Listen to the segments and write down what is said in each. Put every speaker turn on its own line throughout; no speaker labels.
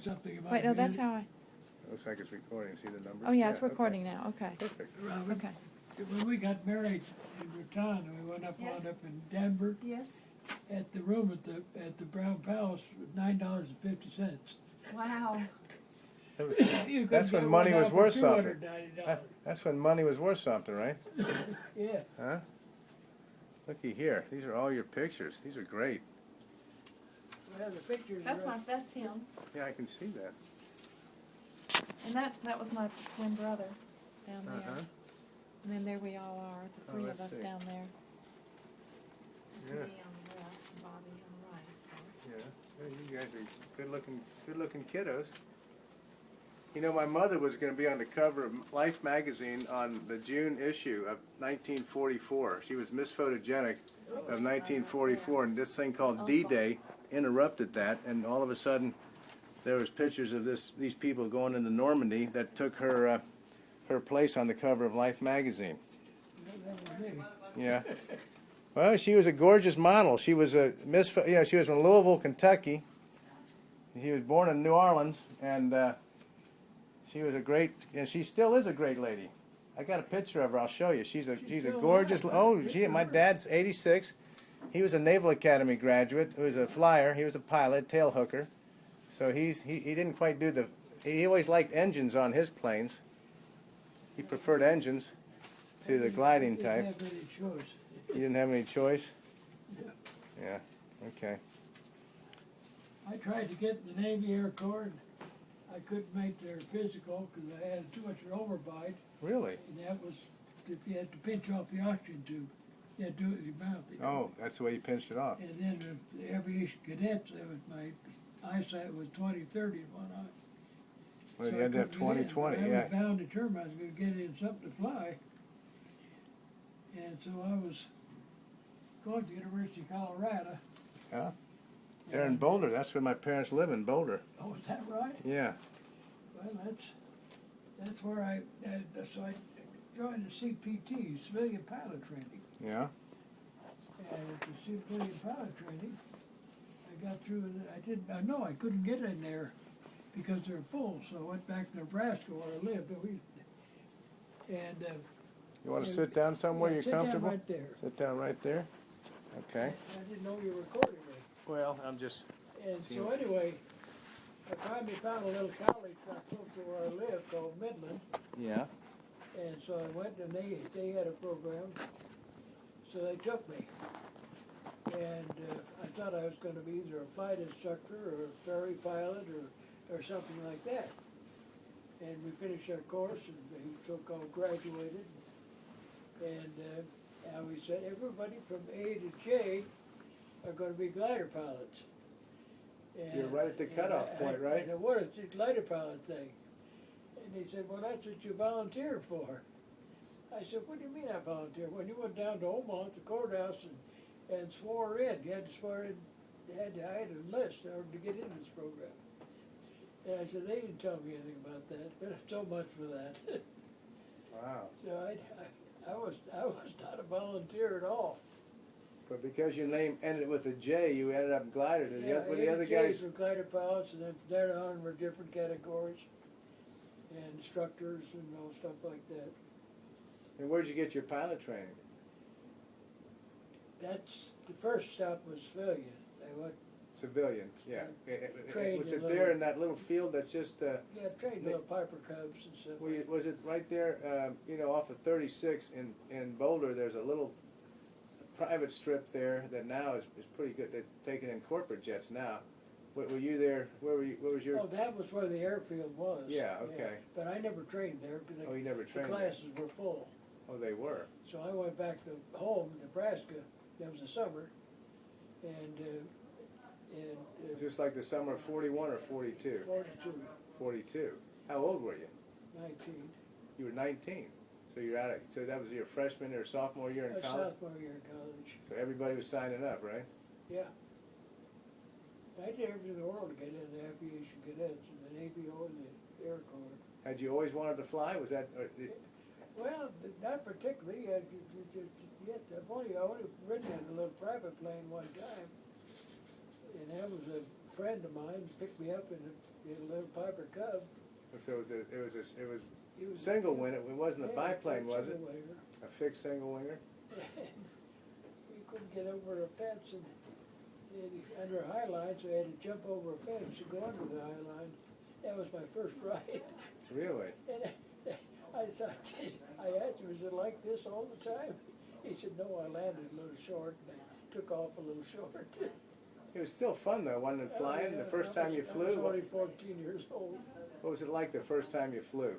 something about.
Wait, no, that's how I,
Looks like it's recording. See the numbers?
oh yeah, it's
okay.
recording now, okay.
Perfect.
Robin,
Okay.
when we got married in Raton, we went up
Yes.
on up in Denver,
Yes.
at the room at the Brown Palace, $9.50.
Wow.
That was-
You could
That's when
get
money
one
was
out for
worth something.
$290.
That's when money was worth something, right?
Yeah.
Huh? Looky here. These are all your pictures. These are great.
Well, the pictures.
That's
are-
that's him.
Yeah, I can see that.
And that was my twin brother down there.
Uh-huh.
And then there we all are, the three of
let's
us
see.
down there. That's
Yeah.
me on the left and Bobby on the right, of course.
Yeah. Well, you guys are good-looking kiddos. You know, my mother was going to be on the cover of Life magazine on the June issue of 1944. She was Miss Photogenic of 1944, and this thing called D-Day interrupted that, and all of a sudden there was pictures of these people going into Normandy that took her her place on the cover of Life magazine.
That was me.
Yeah. Well, she was a gorgeous model. She was a Miss. You know, she was from Louisville, Kentucky. She was born in New Orleans, and she was a great, and she still is a great lady. I got a picture of her. I'll show you. She's a gorgeous. Oh, my dad's 86. He was a Naval Academy graduate. He was a flyer. He was a pilot, tail hooker. So he didn't quite do the. He always liked engines on his planes. He preferred engines to the gliding type.
Didn't have any choice.
You didn't have any choice?
Yeah.
Yeah, okay.
I tried to get in the Navy Air Corps, and I couldn't make their physical because I had too much of an overbite,
Really?
and that was if you had to pinch off the oxygen tube. You had to do it with your mouth. you know.
Oh, that's the way you pinched it off.
And then the aviation cadets, my eyesight was 20/30 in one eye.
Well,
So
you
I
had to have
couldn't get in.
20/20,
I
yeah.
was bound to determine I was going to get in something to fly. And so I was going to the University of Colorado.
Yeah. They're in
And-
Boulder. That's where my parents live, in Boulder.
Oh, is that right?
Yeah.
Well, that's where so I joined the CPT, Civilian Pilot Training.
Yeah.
And at the civilian pilot training, I got through, and I couldn't get in there because they're full, so I went back to Nebraska where I lived.
You want to sit down somewhere you're
sit down
comfortable?
right there.
Sit down right there. Okay.
I didn't know you were recording me.
Well, I'm just.
And
See
so
what-
anyway, I finally found a little college not close to where I live called Midland.
Yeah.
And so I went, and they had a program, so they took me. And I thought I was going to be either a flight instructor or a ferry pilot or something like that. And we finished our course, and we so-called graduated. And we said everybody from A to J are going to be glider pilots. And,
You're right at the cutoff point, right?
I said, what is this glider pilot thing? And he said, well, that's what you volunteered for. I said, what do you mean I volunteered? When you went down to Omaha at the courthouse and swore in, you had to swear in, I had to enlist in order to get into this program. And I said, they didn't tell me anything about that, but so much for that.
Wow.
So I was not a volunteer at all.
But because your name ended with a J, you ended up glider. Were the other
J's
guys?
were glider pilots, and then from there on were different categories, and instructors and all stuff like that.
And where'd you get your pilot training?
That's, the first stop was civilian. I went,
Civilian, yeah.
Trained
Was
a
it
little.
there in that little field that's just?
trained little Piper Cubs and stuff.
Was it right there? Off of 36 in Boulder. There's a little private strip there that now is pretty good. They've taken in corporate jets now. Were you there? Where was your?
Oh, that was where the airfield was.
Yeah, okay.
But I never trained there because
Oh, you never
the
trained there.
classes were full.
Oh, they were.
So I went back to home, Nebraska. That was the summer, and
Was this like the summer of 41 or 42?
42,
42. How old were you?
19.
You were 19. So you're out of. So that was your freshman or sophomore year in college.
Sophomore year in college.
So everybody was signing up, right?
Yeah. I did everything in the world to get in the aviation cadets and the Navy or the Air Corps.
Had you always wanted to fly? Was that?
Well, not particularly. I've only ridden in a little private plane one time, and that was a friend of mine picked me up in a little Piper Cub.
So it was
He was
single wing. It wasn't a
yeah,
biplane, was it?
single winger.
A fixed single winger.
We couldn't get over a fence and under a high line, so I had to jump over a fence to go under the high line. That was my first ride.
Really?
And I asked him, is it like this all the time? He said, no, I landed a little short and I took off a little short.
It was still fun though, wasn't it, flying? The first time you
I
flew?
was only 14 years old.
What was it like the first time you flew?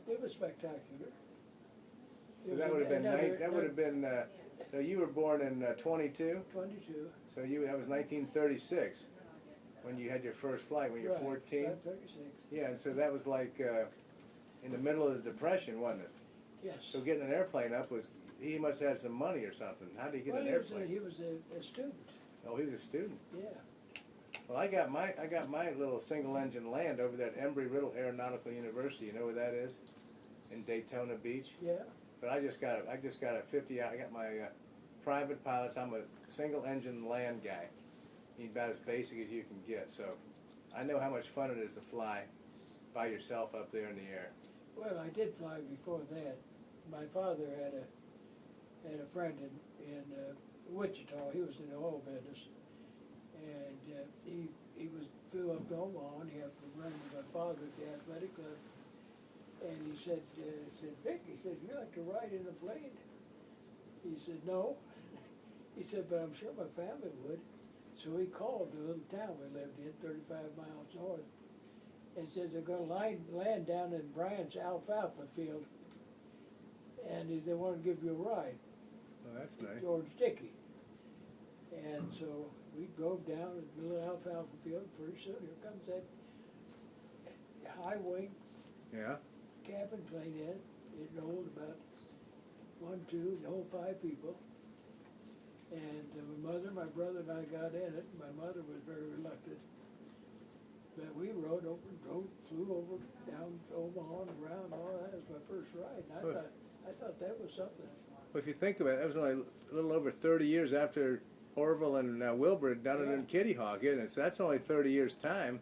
It was spectacular.
So that would have been, so you were born in 22?
22.
So that was 1936 when you had your first flight, when you were 14?
Right, 36.
Yeah, and so that was like in the middle of the Depression, wasn't it?
Yes.
So getting an airplane up he must have had some money or something. How did he get an airplane?
He was a student.
Oh, he was a student.
Yeah.
Well, I got my little single engine land over there at Embry-Riddle Aeronautical University. You know where that is? In Daytona Beach.
Yeah.
But I just got a 50. I got my private pilots. I'm a single engine land guy. He's about as basic as you can get. So I know how much fun it is to fly by yourself up there in the air.
Well, I did fly before that. My father had a friend in Wichita. He was in the oil business, and he flew up to Omaha, and he had to run with my father at the athletic club. And he said, Vic, he said, you like to ride in a plane? He said, no. He said, but I'm sure my family would. So he called the little town we lived in, 35 miles north, and said they're going to land down in Bryant's alfalfa field, and they want to give you a ride.
Oh, that's nice.
George Dickey. And so we drove down the little alfalfa field. Pretty soon here comes that high wing cabin plane in. It rolled about 1, 2, the whole 5 people. And my mother, my brother, and I got in it. My mother was very reluctant. But we rode over, flew over down to Omaha and around and all that. It was my first ride. And I thought that was something.
Well, if you think about it, that was only a little over 30 years after Orville and Wilbur had done it in Kitty Hawk, isn't it? So that's only 30 years' time.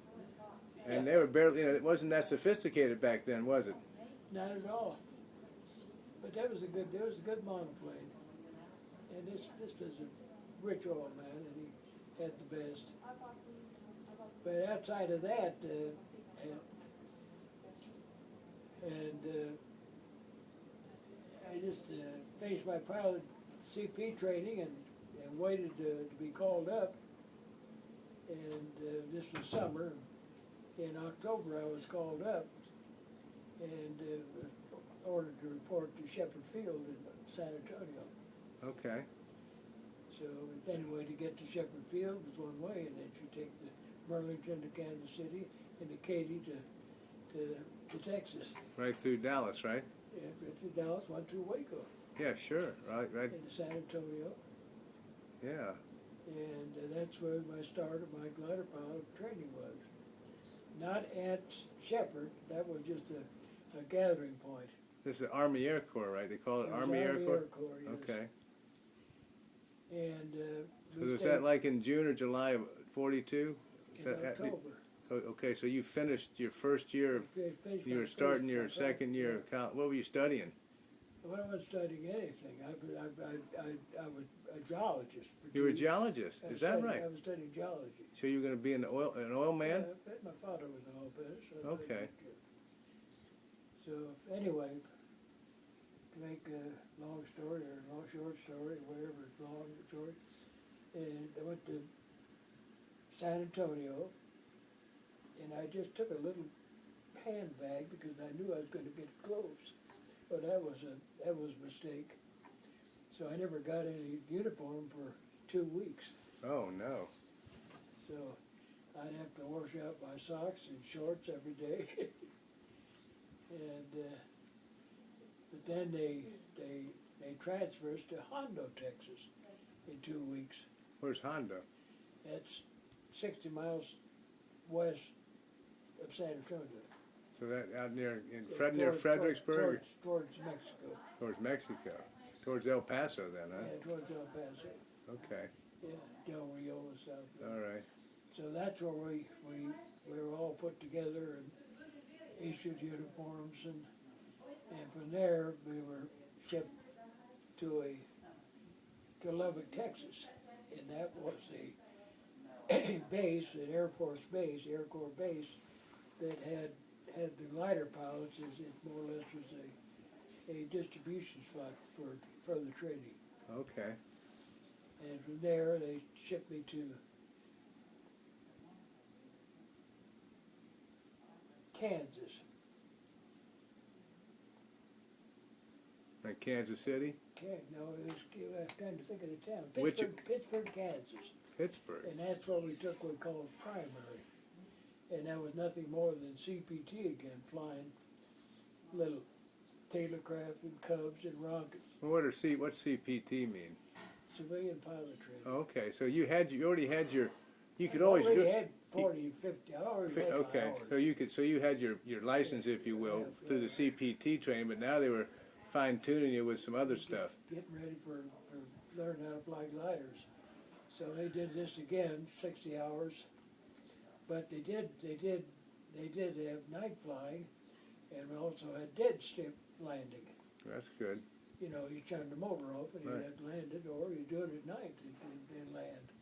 And they were barely, it wasn't that sophisticated back then, was it?
Not at all. But there was a good monoplane. And this was a rich old man, and he had the best. But outside of that, I just finished my pilot CP training and waited to be called up. And this was summer. In October, I was called up and ordered to report to Shepherd Field in San Antonio.
Okay.
So anyway, to get to Shepherd Field was one way, and then you take the Burlington to Kansas City and the Katy to Texas.
Right through Dallas, right?
Yeah, right through Dallas, one through Waco.
Yeah, sure. Right.
Into San Antonio.
Yeah.
And that's where my start of my glider pilot training was. Not at Shepherd, that was just a gathering point.
This is Army Air Corps, right? They call it Army Air Corps?
Yes.
Okay.
And
So was that like in June or July of 42?
in October.
Okay, so you finished your first year of, you were starting your second year of college. What were you studying?
Well, I wasn't studying anything. I was a geologist.
You were a geologist, is that right?
I was studying geology.
So you were going to be an oil man?
Yeah, my father was an oil business. So
Okay.
So anyway, to make a long story or a long short story, whatever it's long or short, and I went to San Antonio, and I just took a little handbag because I knew I was going to get clothes. But that was a mistake. So I never got any uniform for 2 weeks.
Oh, no.
So I'd have to wash out my socks and shorts every day. And but then they transferred us to Hondo, Texas, in 2 weeks.
Where's Hondo?
That's 60 miles west of San Antonio.
So that out near Fredericksburg?
Towards Mexico.
Towards Mexico. Towards El Paso then, huh?
Yeah, towards El Paso.
Okay.
Yeah, Del Rio is south.
All right.
So that's where we were all put together and issued uniforms, and from there we were shipped to Lubbock, Texas, and that was a base, an Air Force base, Air Corps base, that had the glider pilots. It more or less was a distribution spot for further training.
Okay.
And from there they shipped me to Kansas.
Like Kansas City?
No, I was trying to think of the town.
Which-
Pittsburgh, Kansas.
Pittsburgh.
And that's where we took what we called primary. And that was nothing more than CPT again, flying little Taylorcraft and Cubs and rockets,
What's CPT mean?
civilian pilot training.
Okay, so you already had your, you could
I
always
already
go.
had 40, 50, I already had my
Okay,
hours.
so you had your license, if you will,
Yeah,
through the CPT training, but now they were fine tuning you with some other stuff.
Getting ready for learning how to fly gliders. So they did this again, 60 hours. But they did have night flying, and we also had dead stick landing.
That's good.
You know, you turn the motor off and you
Right.
have to land it, or you do it at night and land.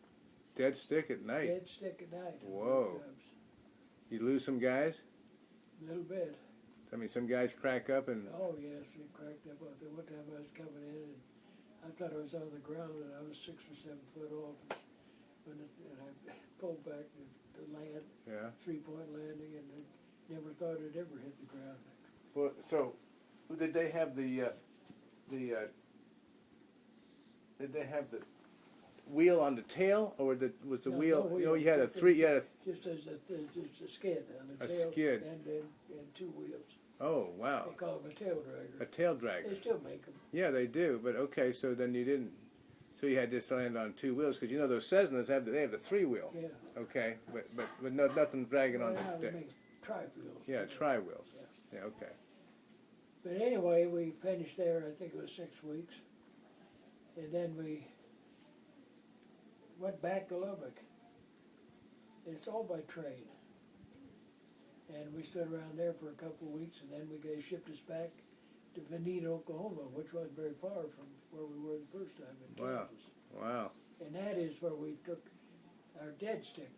Dead stick at night.
Dead stick at night.
Whoa. You lose some guys?
A little bit.
I mean, some guys crack up and,
Oh yes, it cracked up out there. One time I was coming in and I thought I was on the ground and I was 6 or 7 foot off. And I pulled back to land,
yeah.
3-point landing, and I never thought it'd ever hit the ground.
Well, so, did they have the wheel on the tail, or was the
No,
wheel,
no
you
wheel.
had a
Just as a skid on the
A
tail.
skid.
And 2 wheels.
oh, wow,
They call them a tail
a
dragger.
tail dragger.
They still make them.
Yeah, they do, but okay, so then you didn't, so you had this land on 2 wheels, because you know those Cessnas have the 3 wheel.
Yeah.
Okay, but no, nothing dragging on
Well,
the,
they make tri-wheels.
yeah, tri-wheels.
Yeah.
Yeah, okay.
But anyway, we finished there, I think it was 6 weeks. And then we went back to Lubbock. It's all by train. And we stood around there for a couple of weeks, and then they shipped us back to Veneta, Oklahoma, which wasn't very far from where we were the first time in
Wow.
Kansas.
Wow.
And that is where we took our dead stick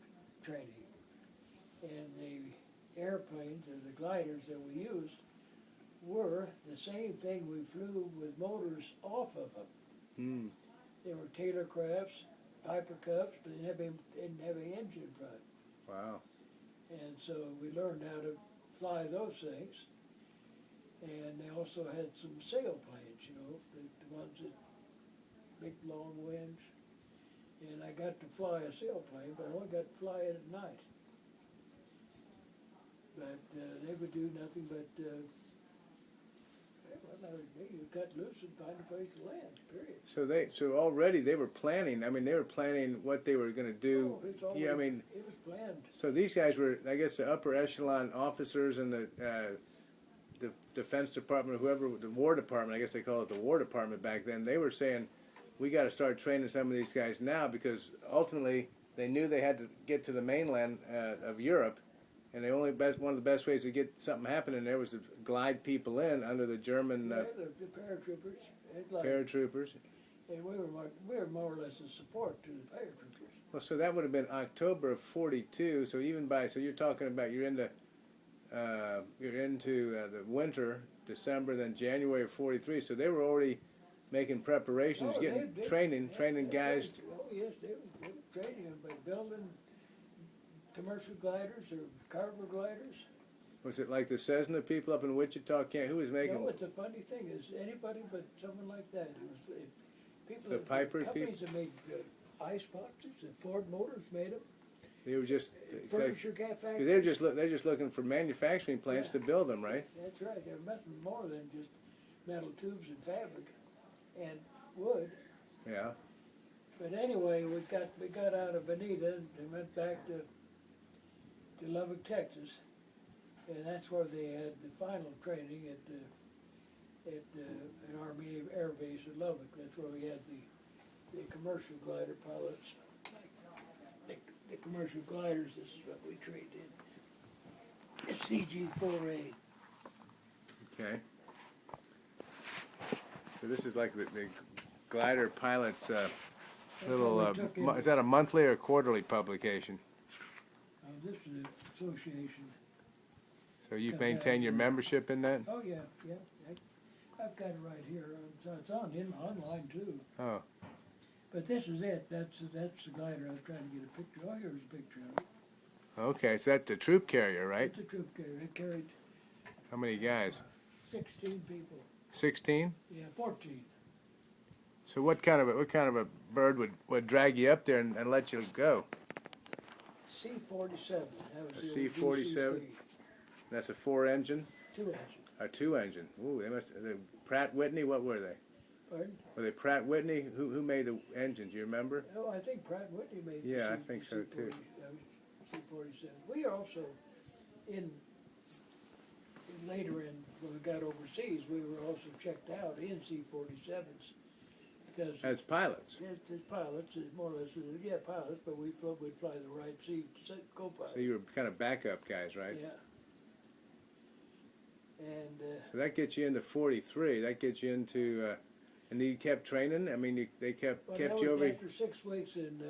training. And the airplanes, or the gliders that we used, were the same thing we flew with motors off of them.
Hmm.
They were Taylorcrafts, Piper Cubs, but they didn't have an engine front.
Wow.
And so we learned how to fly those things. And they also had some sailplanes, you know, the ones that big long wings. And I got to fly a sailplane, but I only got to fly it at night. But they would do nothing but you cut loose and find a place to land, period.
So already they were planning, what they were gonna do.
Oh, it's
Yeah, I
always-
mean,
it was planned.
so these guys were, I guess, the upper echelon officers in the Defense Department, or whoever, the War Department, I guess they call it the War Department back then. They were saying, we gotta start training some of these guys now, because ultimately they knew they had to get to the mainland of Europe, and one of the best ways to get something happening there was to glide people in under the German
Yeah, the paratroopers, and like,
paratroopers.
and we were more or less a support to the paratroopers.
Well, so that would have been October of '42. So you're talking about you're into the winter, December, then January of '43. So they were already making preparations,
Oh,
getting
they-
training
they-
guys.
Oh yes, they were training them by building commercial gliders or cargo gliders.
Was it like the Cessna people up in Wichita? Who was making?
No, it's a funny thing, is anybody but someone like that. People,
The Piper
companies that made ice boxes, and Ford Motors made them.
They were just
Furniture
because
factories.
they're just looking for manufacturing plants
Yeah.
to build them, right?
That's right. They're nothing more than just metal tubes and fabric and wood.
Yeah.
But anyway, we got out of Veneta and went back to Lubbock, Texas, and that's where they had the final training at an Army Air Base at Lubbock. That's where we had the commercial glider pilots, like the commercial gliders, this is what we trade in. It's CG-4A.
Okay. So this is like the glider pilot's little, is that a monthly or quarterly publication?
This is an association.
So you maintain your membership in that?
Oh, yeah, yeah. I've got it right here. It's online too.
Oh,
But this is it. That's the glider I was trying to get a picture. Oh, here's a picture of it.
okay. So that's the troop carrier, right?
It's a troop carrier. It carried
How many guys?
16 people.
16?
Yeah, 14.
So what kind of a bird would drag you up there and let you go?
C-47. That
A
was the
C-47?
DCC.
That's a 4-engine?
2-engine.
A 2-engine. Ooh, they must. The Pratt Whitney. What were they?
Pardon?
Were they Pratt Whitney? Who made the engines? You remember?
Oh, I think Pratt Whitney made the
Yeah, I think so, too.
C-47. We also, later when we got overseas, we were also checked out in C-47s. Because
As pilots.
as pilots, more or less, pilots, but we'd fly the right seat, co-pilot.
So you were kind of backup guys, right?
Yeah. And
So that gets you into 43. That gets you into, and you kept training. I mean, they kept you over.
after 6 weeks in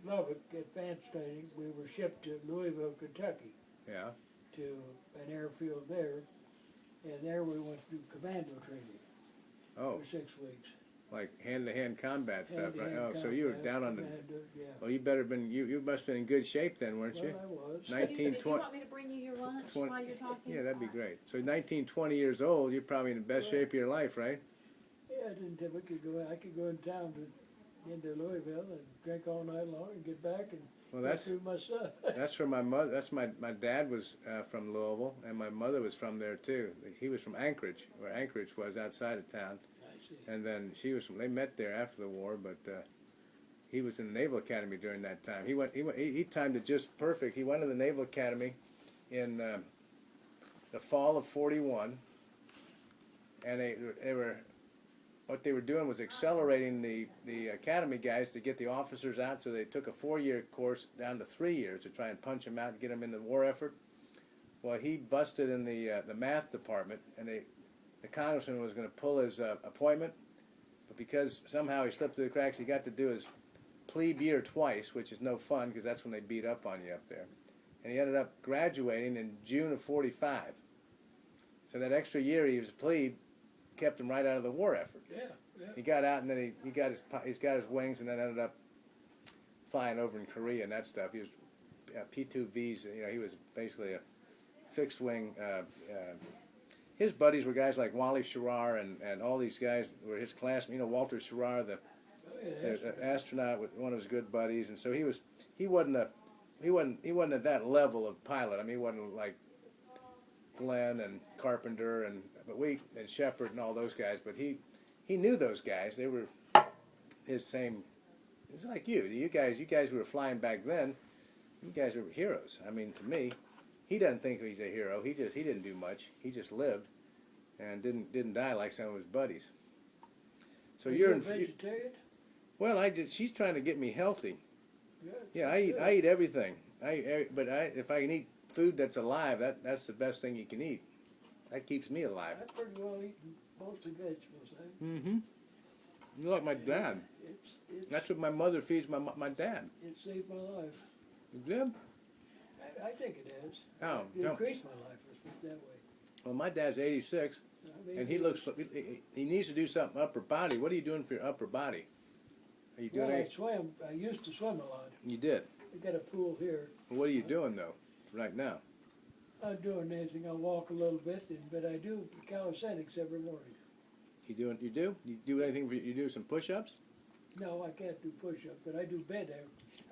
Lubbock, advanced training, we were shipped to Louisville, Kentucky,
Yeah.
to an airfield there, and there we went to do commando training
Oh,
for 6 weeks.
like hand-to-hand combat stuff, right?
Hand-to-hand
Oh, so you were
combat,
down on the.
commando, yeah.
Well, you better been. You must have been in good shape then, weren't you?
Well, I was.
Nice.
So you said, do you
1920
want me to bring you your lunch
20
while you're talking?
Yeah, that'd be great. So 19, 20 years old, you're probably in the best shape of your life, right?
Yeah, I didn't think I could go in town into Louisville and drink all night long and get back and
Well,
go
that's
through my stuff.
that's where my mother. That's my dad was from Louisville, and my mother was from there too. He was from Anchorage, where Anchorage was outside of town,
I see.
and then she was from. They met there after the war, but he was in the Naval Academy during that time. He timed it just perfect. He went to the Naval Academy in the fall of '41, and they were. What they were doing was accelerating the academy guys to get the officers out, so they took a 4-year course down to 3 years to try and punch them out and get them in the war effort. Well, he busted in the math department, and the congressman was going to pull his appointment, but because somehow he slipped through the cracks, he got to do his plebe year twice, which is no fun because that's when they beat up on you up there. And he ended up graduating in June of '45. So that extra year he was a plebe kept him right out of the war effort.
Yeah, yeah.
He got out, and then he's got his wings, and then ended up flying over in Korea and that stuff. He was P-2Vs. You know, he was basically a fixed wing. His buddies were guys like Wally Schirra and all these guys were his classmates. You know, Walter Schirra, the astronaut, was one of his good buddies, and so he wasn't at that level of pilot. I mean, he wasn't like Glenn and Carpenter and Shepard and all those guys, but he knew those guys. They were his same. It's like you guys who were flying back then. You guys were heroes. I mean, to me, he doesn't think he's a hero. He didn't do much. He just lived and didn't die like some of his buddies. So you're
a vegetarian?
Well, she's trying to get me healthy.
Good.
Yeah, I eat everything. If I can eat food that's alive, that's the best thing you can eat. That keeps me alive.
I pretty well eat mostly vegetables.
Mm-hmm. You're like my dad. That's what my mother feeds my dad.
It saved my life.
You good?
I think it has.
Oh,
It
no.
increased my life, let's put it that way.
Well, my dad's 86,
I mean,
and he needs to do something upper body. What are you doing for your upper body? Are you doing
well,
anything?
I swim. I used to swim a lot.
You did.
I got a pool here.
Well, what are you doing though, right now?
I'm doing anything. I walk a little bit, but I do calisthenics every morning.
You do? You do anything? You do some push-ups?
No, I can't do push-ups, but I do bed.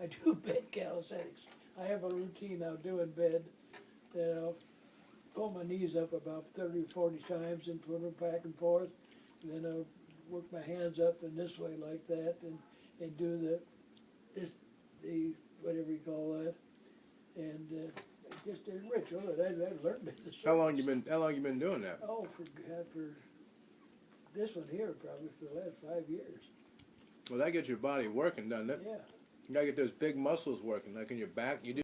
I do bed calisthenics. I have a routine I'll do in bed that I'll pull my knees up about 30 or 40 times and put them back and forth. And then I'll work my hands up and this way like that and do the whatever you call that. And just a ritual that I learned in the service.
How long you been doing that?
Oh, for this one here, probably for the last 5 years.
Well, that gets your body working, doesn't it?
Yeah.
You gotta get those big muscles working, like in your back. You do